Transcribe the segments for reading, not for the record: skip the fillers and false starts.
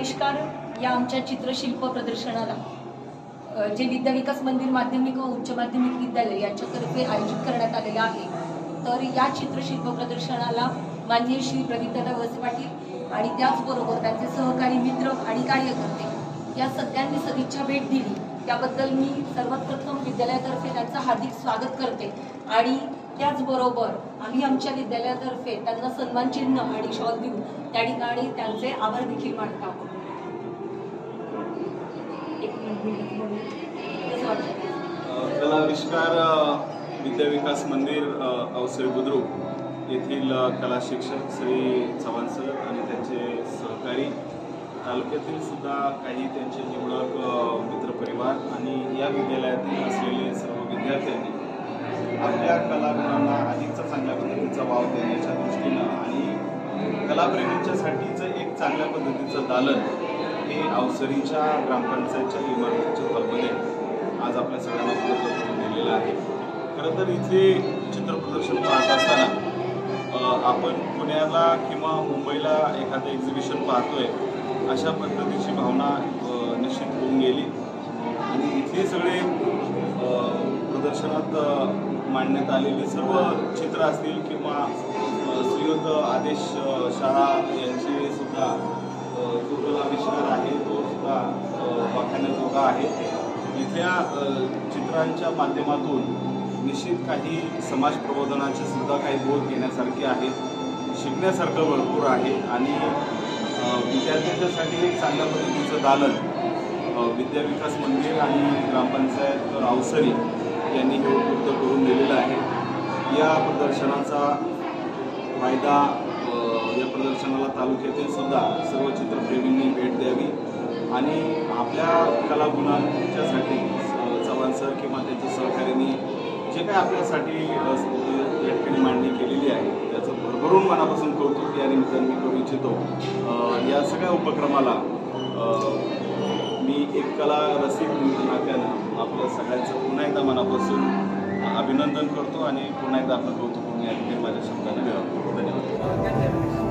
आविष्कार या आमच्या चित्रशिल्प प्रदर्शनाला जे विद्या विकास मंदिर माध्यमिक व उच्च माध्यमिक विद्यालय यांच्यातर्फे आयोजित करण्यात आलेले आहे। तर या चित्रशिल्प प्रदर्शनाला माननीय श्री प्रदीपदादा वळसे पाटील आणि त्याचबरोबर त्यांचे सहकारी मित्र आणि कार्यकर्ते या सगळ्यांनी सदिच्छा भेट दिली, त्याबद्दल मी सर्वात प्रथम विद्यालयातर्फे त्यांचं हार्दिक स्वागत करते। आणि त्याचबरोबर आम्ही आमच्या विद्यालयातर्फे त्यांना सन्मान चिन्ह आणि शॉल देऊन त्या ठिकाणी त्यांचे आभार देखील मानतो आहोत। कला आविष्कार विद्या विकास मंदिर अवसरी बुद्रुक येथील कला शिक्षक श्री चव्हाण सर आणि त्यांचे सहकारी, तालुक्यातील सुद्धा काही त्यांचे निवडक मित्रपरिवार आणि या विद्यालयातील असलेले सर्व विद्यार्थ्यांनी आपल्या कलागुणांना अधिकचा चांगल्या पद्धतीचा वाव देण्याच्या दृष्टीनं आणि कलाप्रेमींच्यासाठीचं एक चांगल्या पद्धतीचं दालन हे अवसरीच्या ग्रामपंचायतच्या इमारतीच्या हॉलमध्ये आज आपल्या सगळ्यांना उपलब्ध करून दिलेलं आहे। खरं तर इथे चित्रप्रदर्शन पाहत असताना आपण पुण्याला किंवा मुंबईला एखादं एक्झिबिशन पाहतोय अशा पद्धतीची भावना निश्चित होऊन गेली आणि इथले सगळे प्रदर्शनात मांडण्यात आलेली सर्व चित्र असतील किंवा श्रीयुत आदेश शाळा यांचे सुद्धा जो कला आविष्कार आहे तो सुद्धा वाखाणण्याजोगा आहे। इथल्या चित्रांच्या माध्यमातून निश्चित काही समाज प्रबोधनाचे सुद्धा काही बोध घेण्यासारखे आहेत, शिकण्यासारखं भरपूर आहे आणि विद्यार्थ्यांच्यासाठी एक चांगल्या पद्धतीचं दालन विद्या विकास मंदिर आणि ग्रामपंचायत अवसरी यांनी हे उपलब्ध करून दिलेलं आहे। या प्रदर्शनाचा फायदा या प्रदर्शनाला तालुक्यातील सुद्धा सर्व चित्रप्रेमींनी भेट द्यावी आणि आपल्या कलागुणांच्यासाठी चव्हाण सर किंवा त्यांच्या सहकार्यांनी जे काही आपल्यासाठी या ठिकाणी मांडणी केलेली आहे त्याचं भरभरून मनापासून कौतुक या निमित्ताने मी करू इच्छितो। या सगळ्या उपक्रमाला मी एक कला रसिक नात्यानं आपल्या सगळ्यांचं पुन्हा एकदा मनापासून अभिनंदन करतो आणि पुन्हा एकदा आपलं कौतुक करून या ठिकाणी माझ्या शब्दाने व्यक्त धन्यवाद।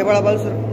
बड़ा बाल सर